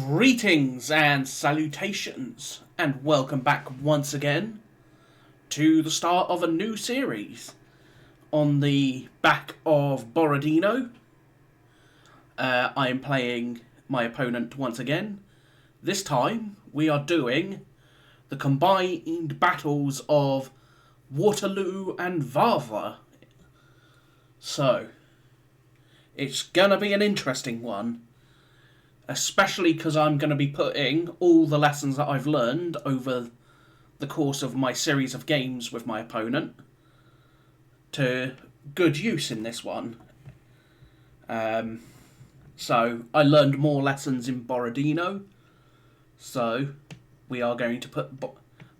Greetings and salutations, and welcome back once again to the start of a new series on the back of Borodino. I am playing my opponent once again. This time we are doing the combined battles of Waterloo and Wavre. So, it's gonna be an interesting one. Especially because I'm going to be putting all the lessons that I've learned over the course of my series of games with my opponent to good use in this one. So I learned more lessons in Borodino, so we are going to put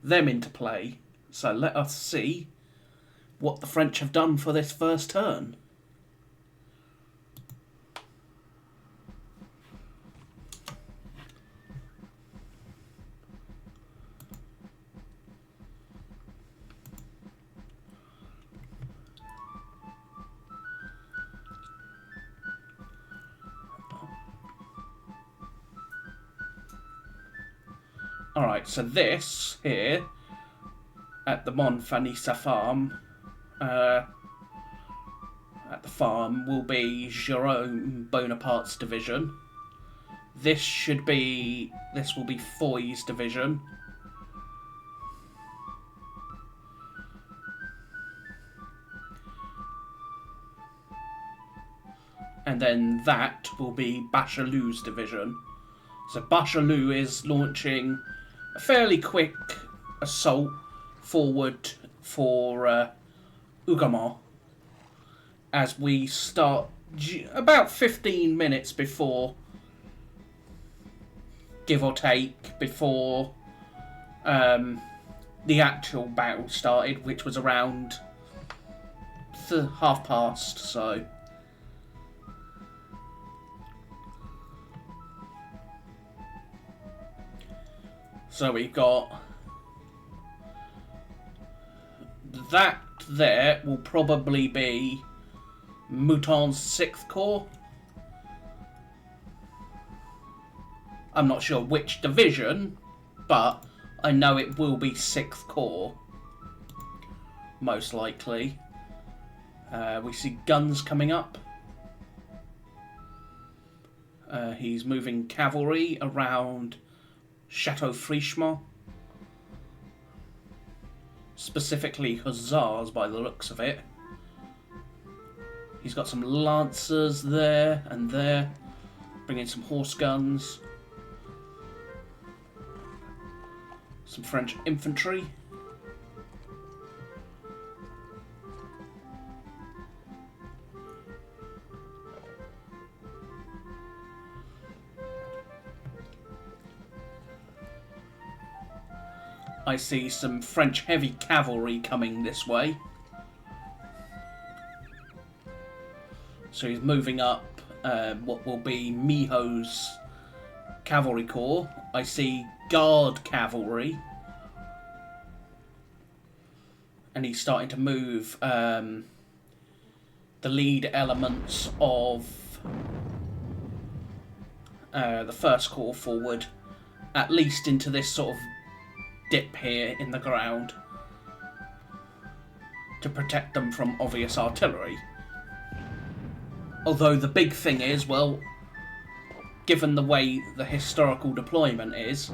them into play. So let us see what the French have done for this first turn. Alright, so this here, at the Montfanissa farm, at the farm, will be Jerome Bonaparte's division. This will be Foy's division. And then that will be Bachelou's division. So Bachelou is launching a fairly quick assault forward for Hougoumont as we start about 15 minutes before, give or take, before the actual battle started, which was around past, So we've got that there will probably be Mouton's 6th Corps. I'm not sure which division, but I know it will be 6th Corps, most likely. We see guns coming up. He's moving cavalry around Chateau Frischemont, specifically hussars by the looks of it. He's got some lancers there and there, bringing some horse guns, some French infantry. I see some French heavy cavalry coming this way. So he's moving up what will be Miho's cavalry corps. I see guard cavalry. And he's starting to move the lead elements of the 1st Corps forward, at least into this sort of dip here in the ground to protect them from obvious artillery. Although the big thing is, well, given the way the historical deployment is,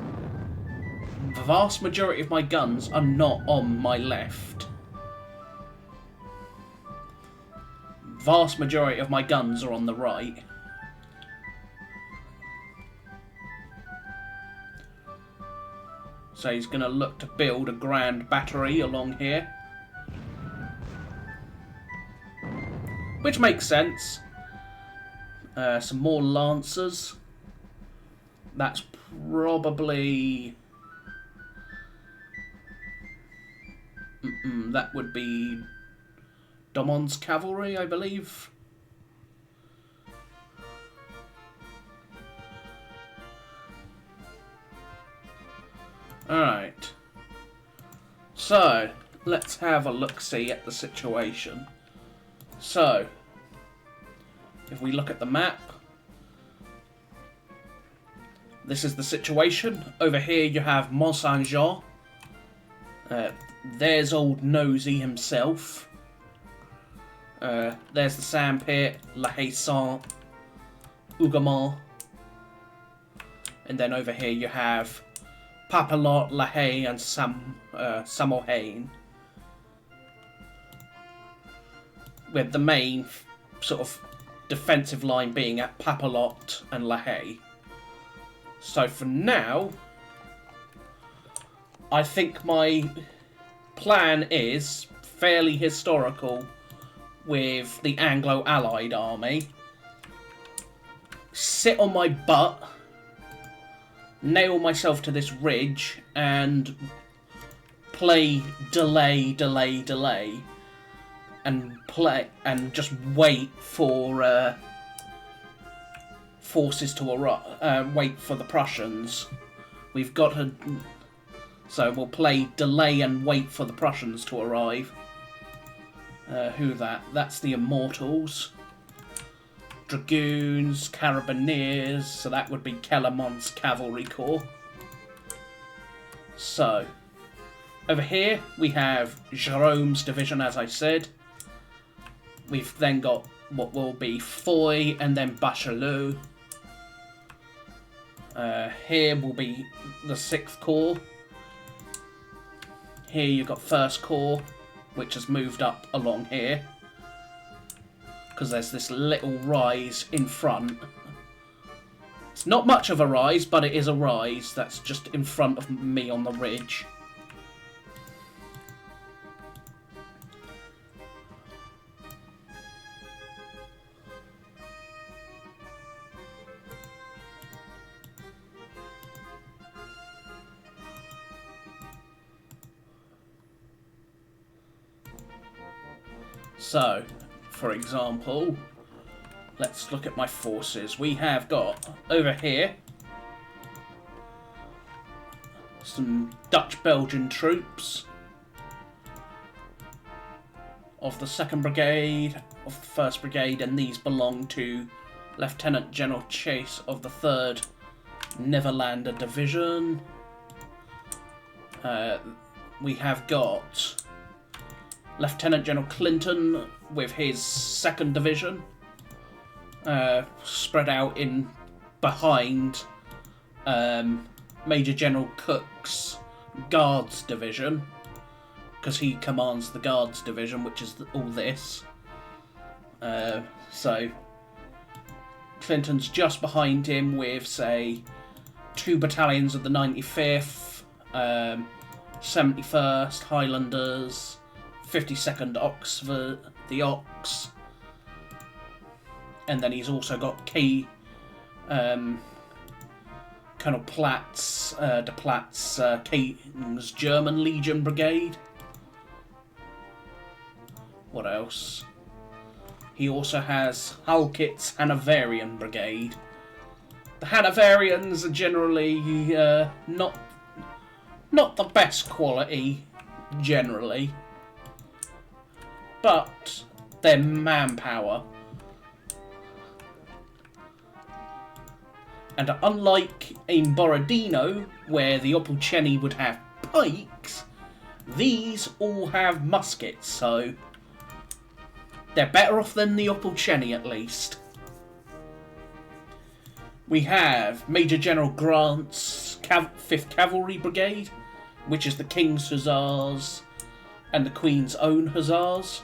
the vast majority of my guns are not on my left. Vast majority of my guns are on the right. So he's going to look to build a grand battery along here. Which makes sense. Some more lancers. That's probably... that would be Domon's cavalry, I believe. Alright, so let's have a look-see at the situation. So, if we look at the map, this is the situation. Over here you have Mont Saint-Jean. There's old Nosy himself. There's the Sandpit, La Haye Saint, Hougoumont. And then over here you have Papelotte, La Haye, and Samohain. With the main sort of defensive line being at Papelotte and La Haye. So for now, I think my plan is fairly historical with the Anglo-Allied army. Sit on my butt, nail myself to this ridge, and play delay, and just wait for forces to arrive. Wait for the Prussians. We've got to. So we'll play delay and wait for the Prussians to arrive. Who that? That's the Immortals. Dragoons, Carabineers, so that would be Kellermont's Cavalry Corps. So, over here we have Jerome's division, as I said. We've then got what will be Foy and then Bachelot. Here will be the 6th Corps. Here you've got 1st Corps, which has moved up along here. Because there's this little rise in front. It's not much of a rise, but it is a rise that's just in front of me on the ridge. So, for example, let's look at my forces. We have got, over here, some Dutch-Belgian troops of the 2nd Brigade, of the 1st Brigade, and these belong to Lieutenant General Chase of the 3rd Netherlander Division. We have got Lieutenant General Clinton with his 2nd Division, spread out in behind Major General Cook's Guards Division, because he commands the Guards Division, which is all this. So Clinton's just behind him with, say, 2 battalions of the 95th, 71st Highlanders, 52nd Oxford, the Ox, and then he's also got Colonel Platz, de Platz, King's German Legion Brigade. What else? He also has Halkett's Hanoverian Brigade. The Hanoverians are generally not the best quality, generally. But their manpower. And unlike in Borodino, where the Opolcheni would have pikes, these all have muskets, so they're better off than the Opolcheni at least. We have Major General Grant's 5th Cavalry Brigade, which is the King's Hussars and the Queen's Own Hussars.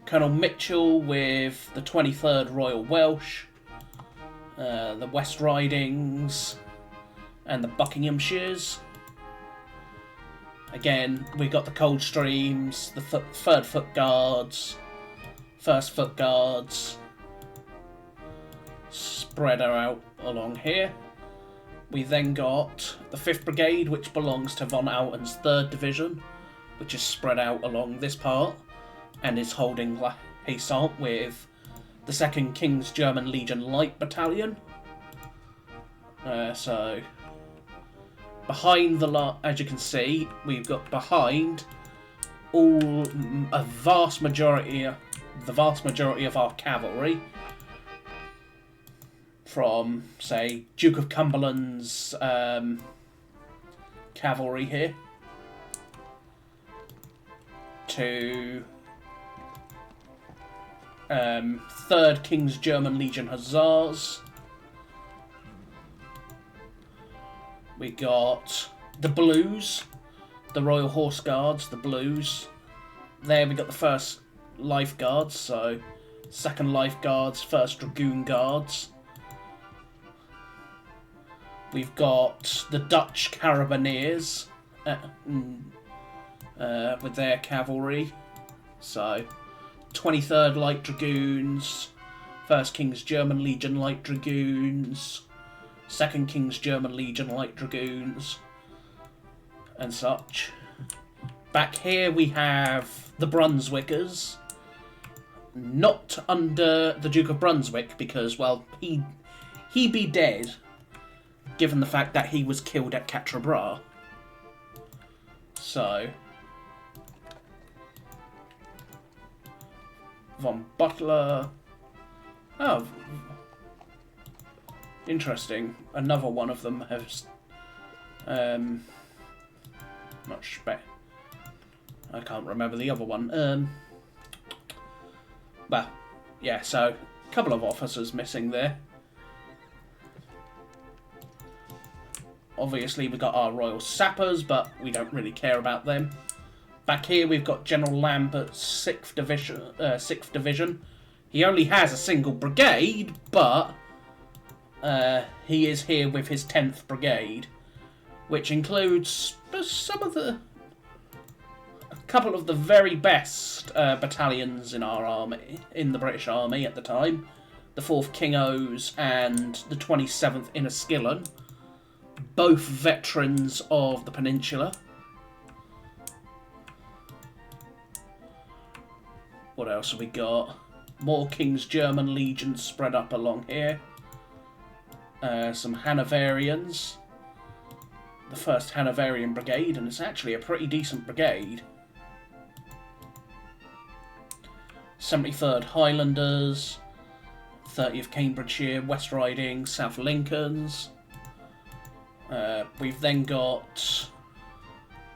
Colonel Mitchell with the 23rd Royal Welsh, the West Ridings, and the Buckinghamshires. Again, we got the Coldstreams, the 3rd Foot Guards, 1st Foot Guards, spread out along here. We then got the 5th Brigade, which belongs to von Alten's 3rd Division, which is spread out along this part, and is holding La Haye Saint with the 2nd King's German Legion Light Battalion. So, behind as you can see, we've got behind the vast majority of our cavalry. from, say, Duke of Cumberland's cavalry here to 3rd King's German Legion Hussars. We got the Blues, the Royal Horse Guards, the Blues. There we got the 1st Life Guards, so 2nd Life Guards, 1st Dragoon Guards. We've got the Dutch Carabineers with their cavalry, so 23rd Light Dragoons, 1st King's German Legion Light Dragoons, 2nd King's German Legion Light Dragoons, and such. Back here we have the Brunswickers, not under the Duke of Brunswick because, well, he be dead, given the fact that he was killed at Quatre Bras. So, Von Butler. Oh, interesting. Another one of them has much better. I can't remember the other one. Well, yeah. So, a couple of officers missing there. Obviously, we've got our Royal Sappers, but we don't really care about them. Back here, we've got General Lambert's 6th Division. He only has a single brigade, but he is here with his 10th Brigade, which includes a couple of the very best battalions in our army, in the British Army at the time. The 4th King O's and the 27th Inniskillen. Both veterans of the Peninsula. What else have we got? More King's German Legions spread up along here. Some Hanoverians. The 1st Hanoverian Brigade, and it's actually a pretty decent brigade. 73rd Highlanders. 30th Cambridgeshire, West Riding, South Lincolns. We've then got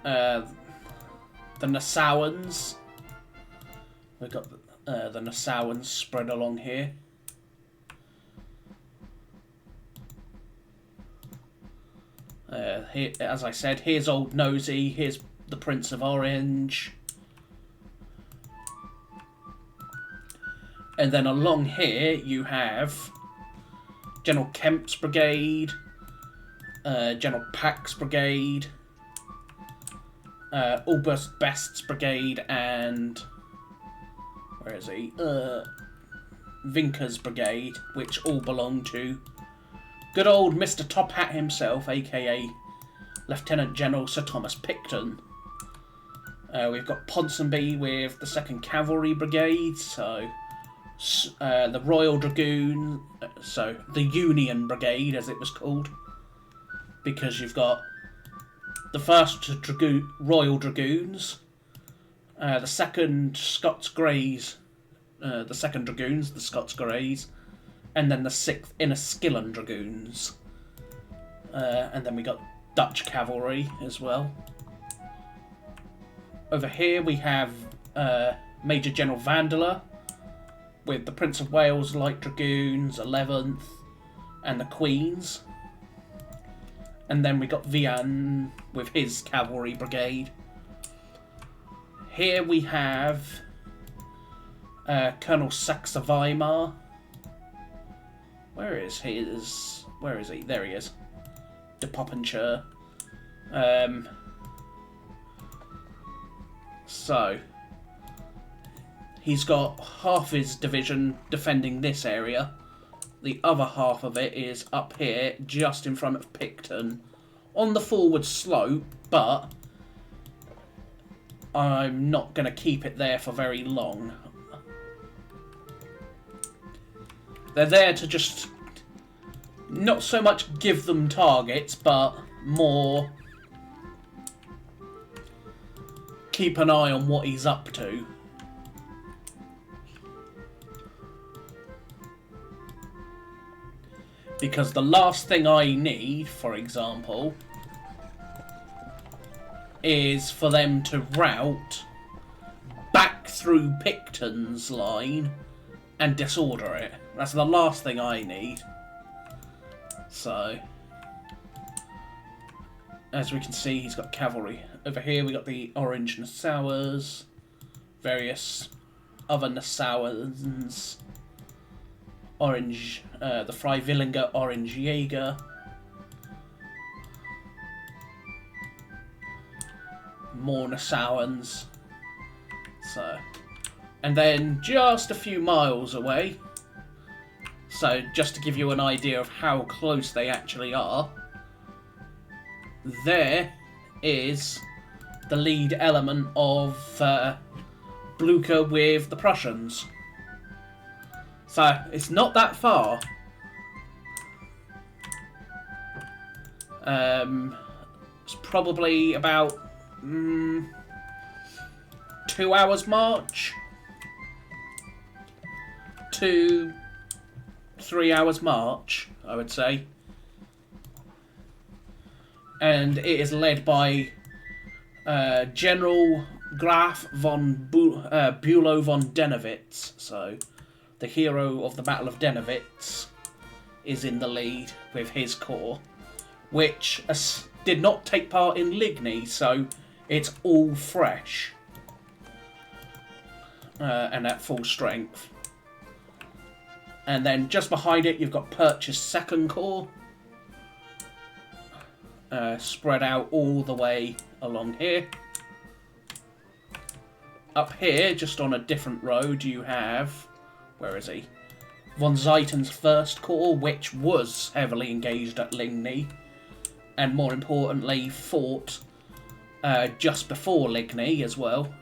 the Nassauans. We've got the Nassauans spread along here. Here, as I said, here's Old Nosy, here's the Prince of Orange. And then along here you have General Kemp's Brigade, General Pack's Brigade, August Best's Brigade, and where is he? Vinker's Brigade, which all belong to good old Mr. Top Hat himself, aka Lieutenant General Sir Thomas Picton. We've got Ponsonby with the 2nd Cavalry Brigade, so the Royal Dragoon, so the Union Brigade as it was called, because you've got the 1st Royal Dragoons, the 2nd Scots Greys, the 2nd Dragoons, the Scots Greys, and then the 6th Inniskillen Dragoons. And then we got Dutch Cavalry as well. Over here we have Major General Vandeleur with the Prince of Wales Light Dragoons, 11th, and the Queens. And then we got Vian with his Cavalry Brigade. Here we have Colonel Saxe Weimar. Where is he? There he is. De Poppencher. So, he's got half his division defending this area. The other half of it is up here, just in front of Picton, on the forward slope, but I'm not going to keep it there for very long. They're there to just not so much give them targets, but more keep an eye on what he's up to. Because the last thing I need, for example, is for them to route back through Picton's line and disorder it. That's the last thing I need. So, as we can see, he's got cavalry. Over here we got the Orange Nassauers, various other Nassauers, Orange, the Freiwilliger Orange Jäger, more Nassauans. So, and then just a few miles away, so just to give you an idea of how close they actually are, there is the lead element of Blucher with the Prussians. So it's not that far. It's probably about 2 hours march to 3 hours march, I would say. And it is led by General Graf von Bülow von Dennewitz. So the hero of the Battle of Dennewitz is in the lead with his corps, which did not take part in Ligny, so it's all fresh and at full strength. And then just behind it, you've got Purchas's Second Corps, spread out all the way along here. Up here, just on a different road, you have, where is he? Von Zuyten's First Corps, which was heavily engaged at Ligny, and more importantly, fought just before Ligny as well.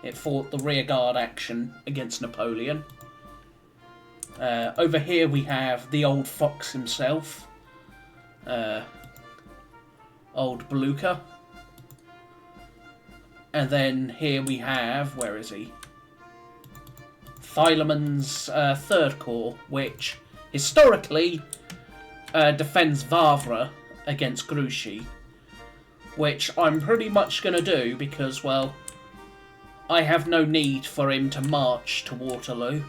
It fought the rearguard action against Napoleon. Over here we have the old fox himself, old Blucher. And then here we have, where is he? Thieleman's Third Corps, which historically defends Wavre against Grouchy, which I'm pretty much going to do because, well, I have no need for him to march to Waterloo.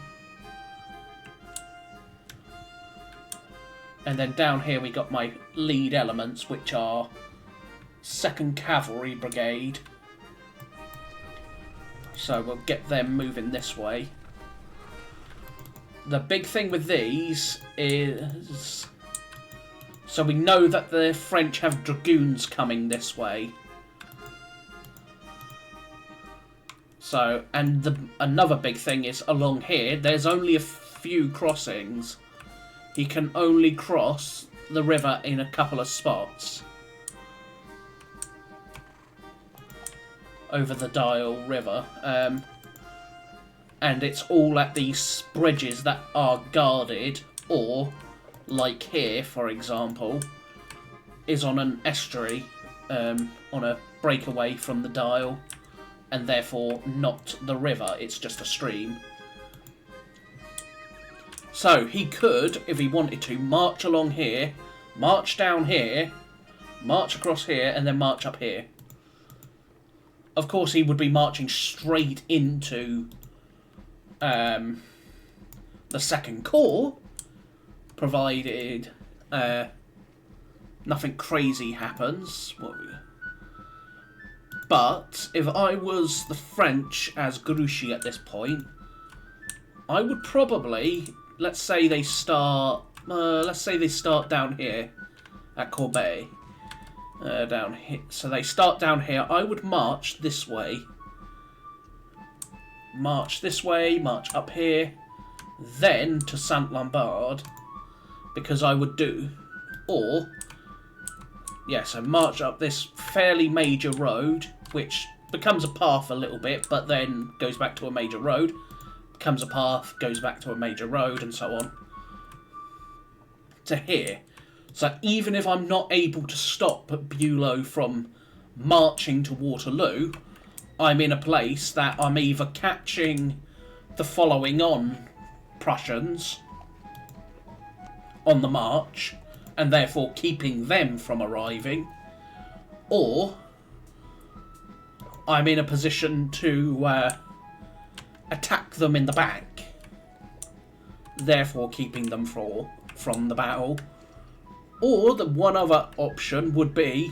And then down here we got my lead elements, which are 2nd Cavalry Brigade. So we'll get them moving this way. The big thing with these is, so we know that the French have dragoons coming this way. So, and another big thing is along here, there's only a few crossings. He can only cross the river in a couple of spots over the Dial River, and it's all at these bridges that are guarded, or like here, for example, is on an estuary, on a breakaway from the Dial, and therefore not the river, it's just a stream. So he could, if he wanted to, march along here, march down here, march across here, and then march up here. Of course, he would be marching straight into the Second Corps, provided nothing crazy happens. But if I was the French as Grouchy at this point, I would probably, let's say they start down here at Corbeil. Down here. So they start down here. I would march this way. March this way, march up here, then to Saint-Lambert, because I would do, or, yeah, so march up this fairly major road, which becomes a path a little bit, but then goes back to a major road, becomes a path, goes back to a major road, and so on, to here. So even if I'm not able to stop Bülow from marching to Waterloo, I'm in a place that I'm either catching the following on Prussians on the march, and therefore keeping them from arriving, or I'm in a position to attack them in the back, therefore keeping them from the battle. Or the one other option would be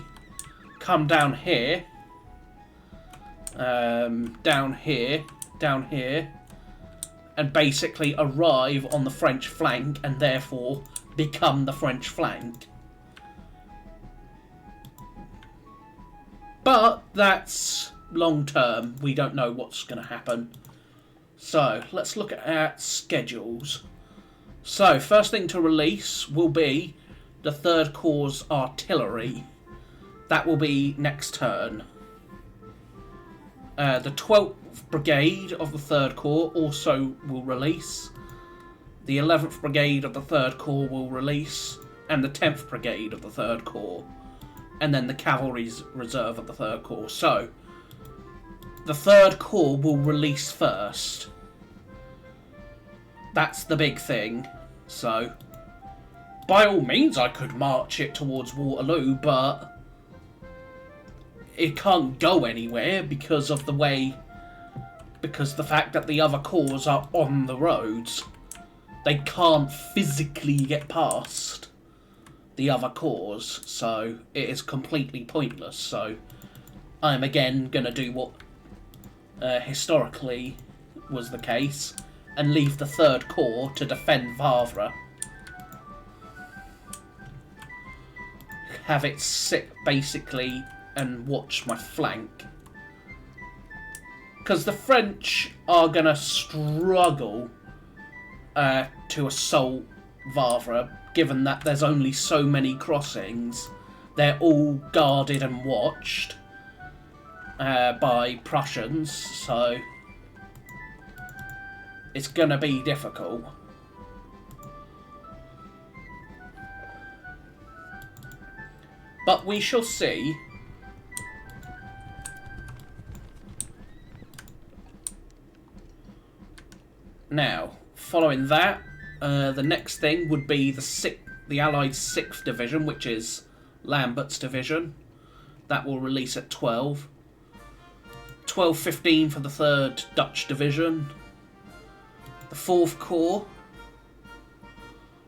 come down here, down here, and basically arrive on the French flank and therefore become the French flank. But that's long term. We don't know what's going to happen. So let's look at schedules. So first thing to release will be the 3rd Corps artillery. That will be next turn. The 12th Brigade of the 3rd Corps also will release. The 11th Brigade of the 3rd Corps will release. And the 10th Brigade of the 3rd Corps. And then the Cavalry Reserve of the 3rd Corps. So, the 3rd Corps will release first. That's the big thing. So, by all means I could march it towards Waterloo, but it can't go anywhere because of the fact that the other corps are on the roads. They can't physically get past the other corps, so it is completely pointless. So I'm again going to do what historically was the case and leave the 3rd Corps to defend Wavre. Have it sit basically and watch my flank. Because the French are going to struggle to assault Wavre, given that there's only so many crossings. They're all guarded and watched by Prussians, so it's going to be difficult. But we shall see. Now, following that, the next thing would be the Allied 6th Division, which is Lambert's division. That will release at 12. 12:15 for the 3rd Dutch Division. The 4th Corps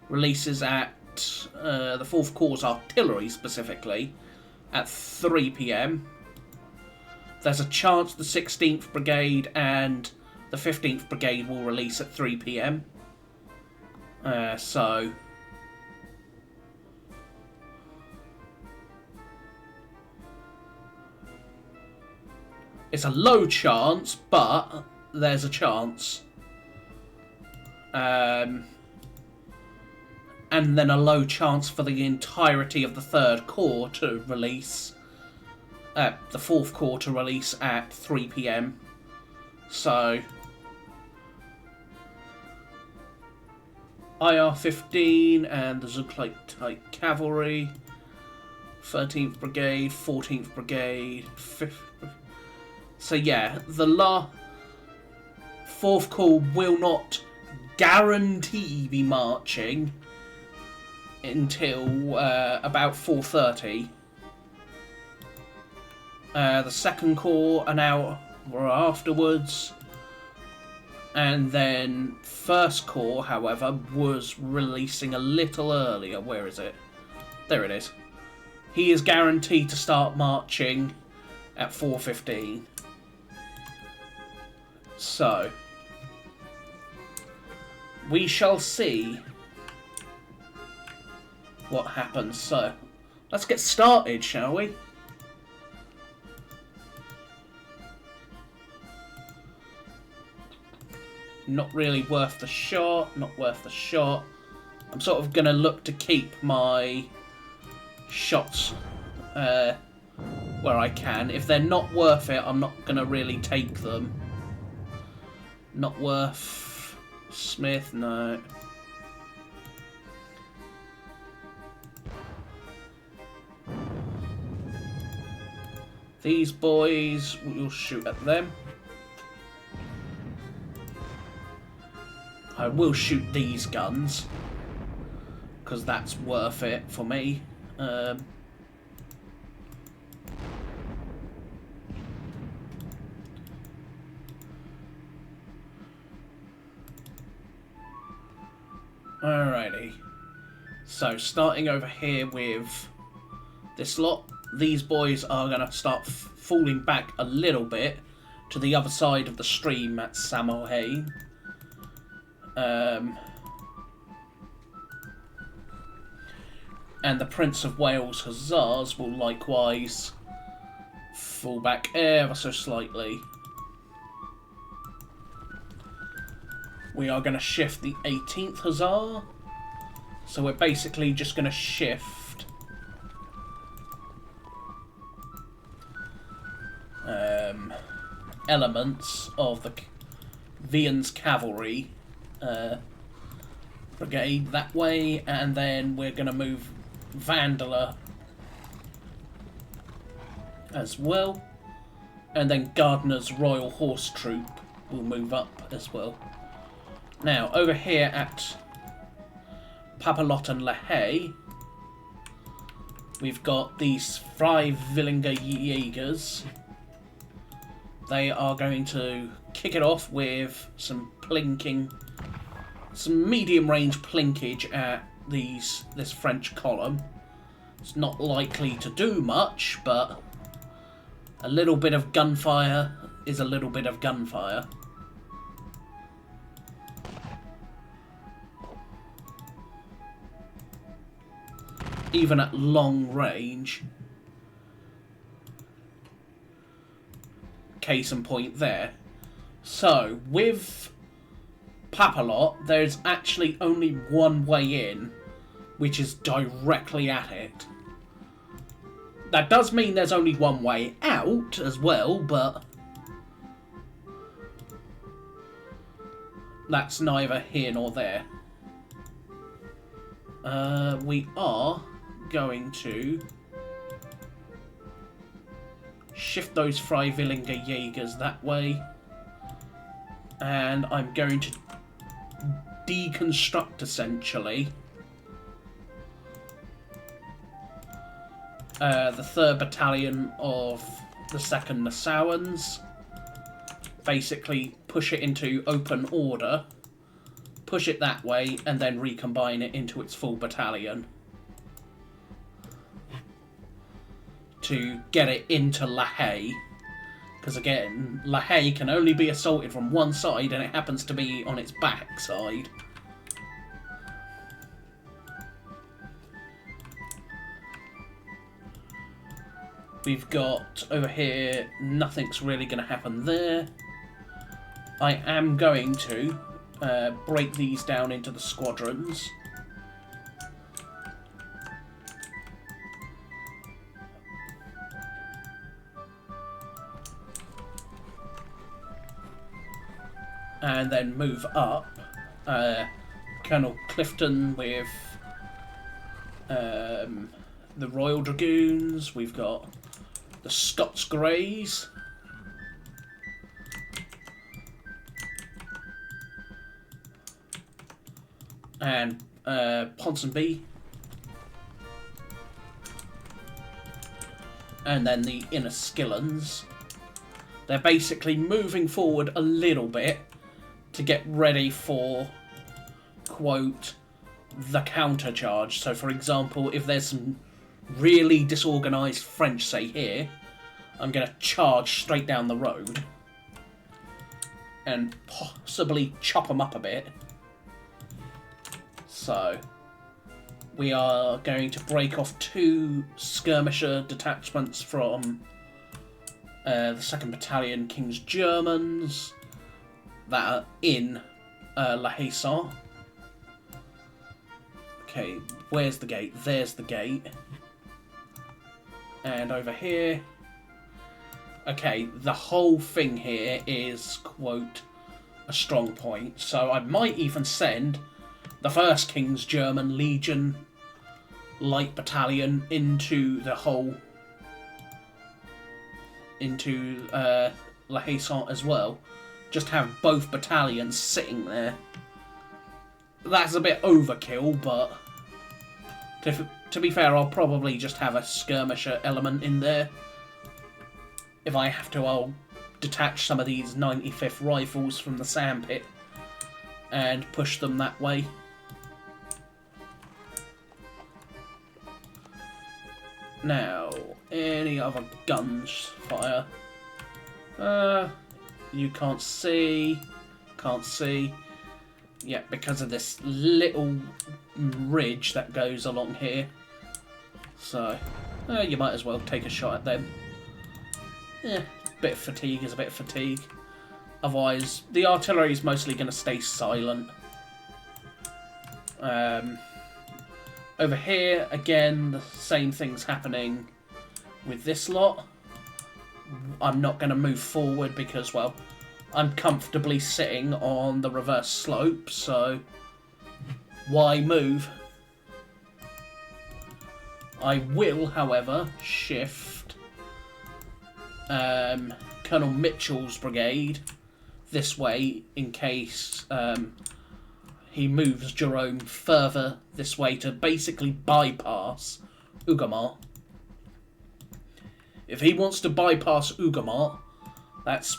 releases at the 4th Corps artillery specifically at 3 p.m. There's a chance the 16th Brigade and the 15th Brigade will release at 3 p.m. So it's a low chance, but there's a chance. And then a low chance for the entirety of the 3rd Corps to release, the 4th Corps to release at 3 p.m. So IR-15 and the Zugleitheit Cavalry, 13th Brigade, 14th Brigade, 5th. So yeah, the 4th Corps will not guarantee be marching until about 4:30. The 2nd Corps an hour afterwards. And then 1st Corps, however, was releasing a little earlier. Where is it? There it is. He is guaranteed to start marching at 4:15. So we shall see what happens. So let's get started, shall we? Not really worth the shot, not worth the shot. I'm sort of going to look to keep my shots where I can. If they're not worth it, I'm not going to really take them. Not worth Smith, no. These boys, we'll shoot at them. I will shoot these guns, because that's worth it for me. Alrighty. So, starting over here with this lot, these boys are going to start falling back a little bit to the other side of the stream at Samohain. And the Prince of Wales Hussars will likewise fall back ever so slightly. We are going to shift the 18th Hussar. So we're basically just going to shift elements of the Vian's cavalry brigade that way, and then we're going to move Vandala as well, and then Gardner's Royal Horse Troop will move up as well. Now, over here at Papalot and La Haye, we've got these Freiwilliger Jägers. They are going to kick it off with some plinking, some medium-range plinkage at this French column. It's not likely to do much, but a little bit of gunfire is a little bit of gunfire. Even at long range. Case in point there. So, with Papalot, there's actually only one way in, which is directly at it. That does mean there's only one way out as well, but that's neither here nor there. We are going to shift those Freiwilliger Jägers that way, and I'm going to deconstruct essentially the 3rd Battalion of the 2nd Nassauans, basically push it into open order, push it that way, and then recombine it into its full battalion to get it into La Haye, because again, La Haye can only be assaulted from one side, and it happens to be on its back side. We've got over here, nothing's really going to happen there. I am going to break these down into the squadrons. And then move up. Colonel Clifton with the Royal Dragoons. We've got the Scots Greys. And Ponsonby. And then the Inniskillens. They're basically moving forward a little bit to get ready for, quote, the countercharge. So, for example, if there's some really disorganised French, say here, I'm going to charge straight down the road and possibly chop them up a bit. So, we are going to break off 2 skirmisher detachments from the 2nd Battalion King's Germans that are in La Haye. Okay, where's the gate? There's the gate. And over here. Okay, the whole thing here is, quote, a strong point. So I might even send the 1st King's German Legion Light Battalion into the whole, into La Haye as well. Just have both battalions sitting there. That's a bit overkill, but To be fair, I'll probably just have a skirmisher element in there. If I have to, I'll detach some of these 95th rifles from the sandpit and push them that way. Now, any other guns fire? You can't see. Can't see. Yeah, because of this little ridge that goes along here. So, you might as well take a shot at them. Yeah, a bit of fatigue is a bit of fatigue. Otherwise, the artillery is mostly going to stay silent. Over here, again, the same thing's happening with this lot. I'm not going to move forward because, well, I'm comfortably sitting on the reverse slope, so why move? I will, however, shift Colonel Mitchell's brigade this way in case he moves Jerome further this way to basically bypass Ugamat. If he wants to bypass Ugamat, that's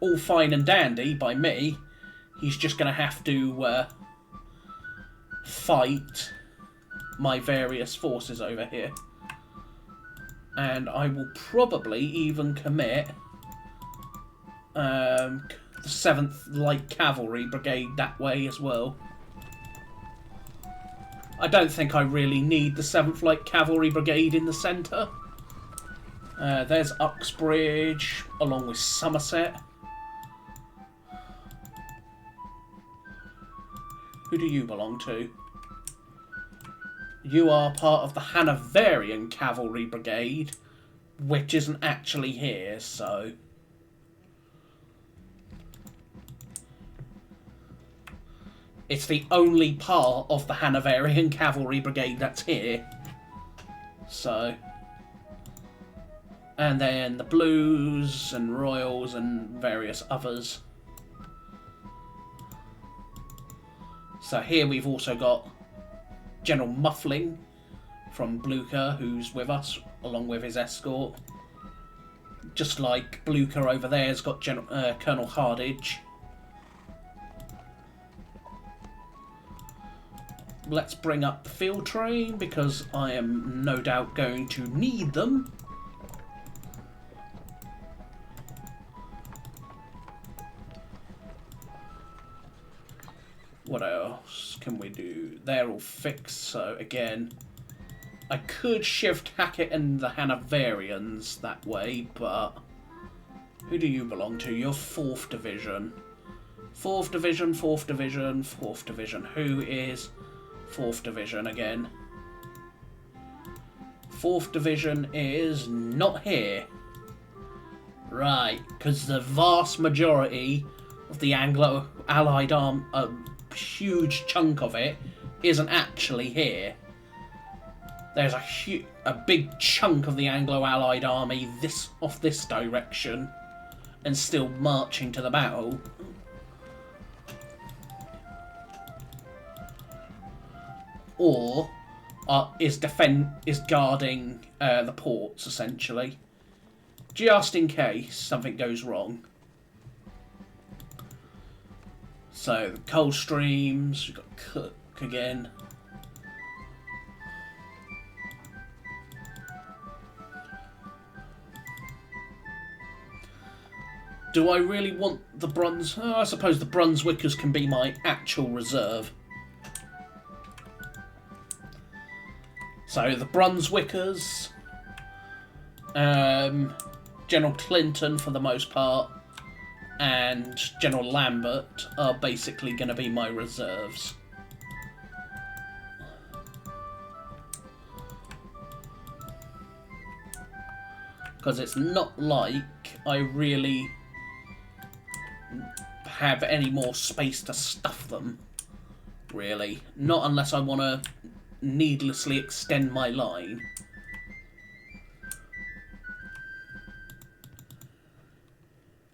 all fine and dandy by me. He's just going to have to fight my various forces over here. And I will probably even commit the 7th Light Cavalry Brigade that way as well. I don't think I really need the 7th Light Cavalry Brigade in the centre. There's Uxbridge, along with Somerset. Who do you belong to? You are part of the Hanoverian Cavalry Brigade, which isn't actually here, so... It's the only part of the Hanoverian Cavalry Brigade that's here. So... And then the Blues and Royals and various others. So here we've also got General Muffling from Blucher, who's with us, along with his escort. Just like Blucher over there has got Colonel Hardage. Let's bring up the field train, because I am no doubt going to need them. What else can we do? They're all fixed, so again, I could shift Hackett and the Hanoverians that way, but who do you belong to? You're 4th Division. 4th Division, 4th Division, 4th Division. Who is 4th Division again? 4th Division is not here. Right, because the vast majority of the Anglo-Allied army, a huge chunk of it, isn't actually here. There's a big chunk of the Anglo-Allied army off this direction and still marching to the battle. Or is guarding the ports, essentially, just in case something goes wrong. So, Coldstreams, we've got Cook again. Do I really want the I suppose the Brunswickers can be my actual reserve. So, the Brunswickers, General Clinton for the most part, and General Lambert are basically going to be my reserves. Because it's not like I really have any more space to stuff them, really. Not unless I want to needlessly extend my line.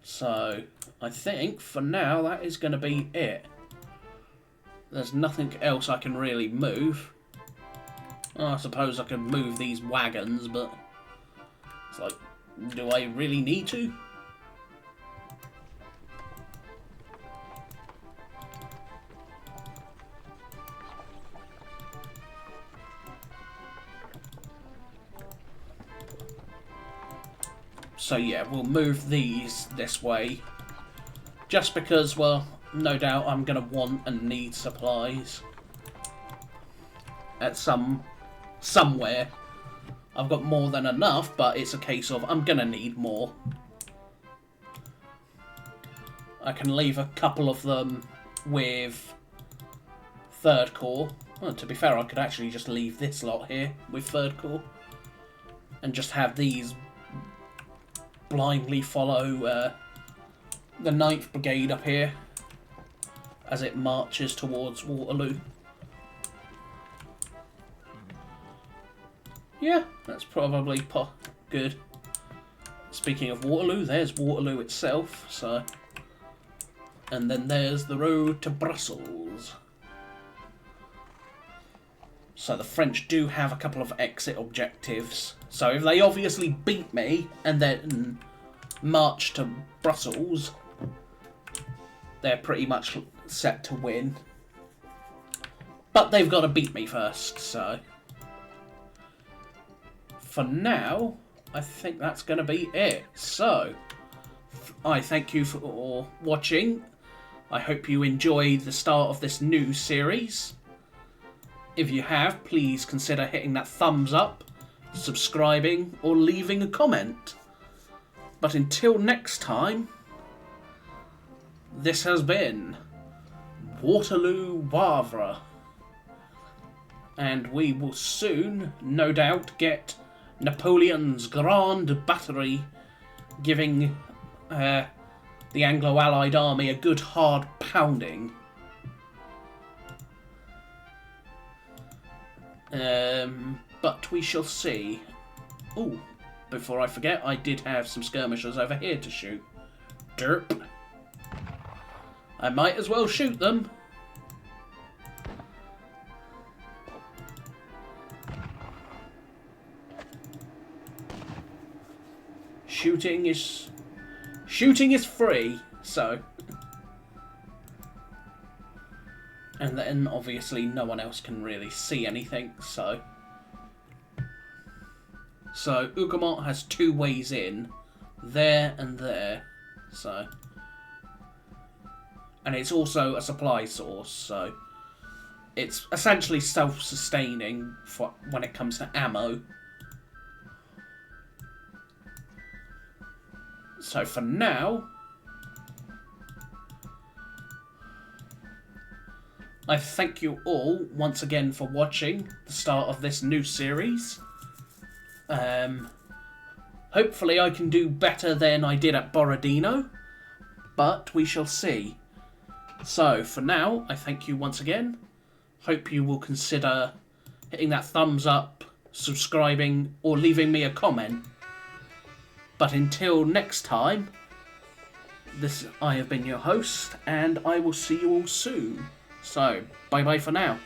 So, I think, for now, that is going to be it. There's nothing else I can really move. I suppose I could move these wagons, but it's like, do I really need to? So yeah, we'll move these this way. Just because, well, no doubt I'm going to want and need supplies. At somewhere. I've got more than enough, but it's a case of I'm going to need more. I can leave a couple of them with third corps. Well, to be fair, I could actually just leave this lot here with third corps. And just have these blindly follow the 9th Brigade up here as it marches towards Waterloo. Yeah, that's probably good. Speaking of Waterloo, there's Waterloo itself, so... And then there's the road to Brussels. So the French do have a couple of exit objectives. So if they obviously beat me and then march to Brussels, they're pretty much set to win. But they've got to beat me first, so... For now, I think that's going to be it. So, I thank you for watching. I hope you enjoyed the start of this new series. If you have, please consider hitting that thumbs up, subscribing, or leaving a comment. But until next time, this has been Waterloo Wavre. And we will soon, no doubt, get Napoleon's Grand Battery, giving the Anglo-Allied army a good hard pounding. But we shall see. Oh, before I forget, I did have some skirmishers over here to shoot. Derp. I might as well shoot them. Shooting is free, so. And then obviously no one else can really see anything, so. So Hougoumont has 2 ways in, there and there, so. And it's also a supply source, so it's essentially self-sustaining for when it comes to ammo. So for now, I thank you all once again for watching the start of this new series. Hopefully I can do better than I did at Borodino, but we shall see. So for now, I thank you once again. Hope you will consider hitting that thumbs up, subscribing, or leaving me a comment. But until next time, I have been your host, and I will see you all soon. So, bye-bye for now.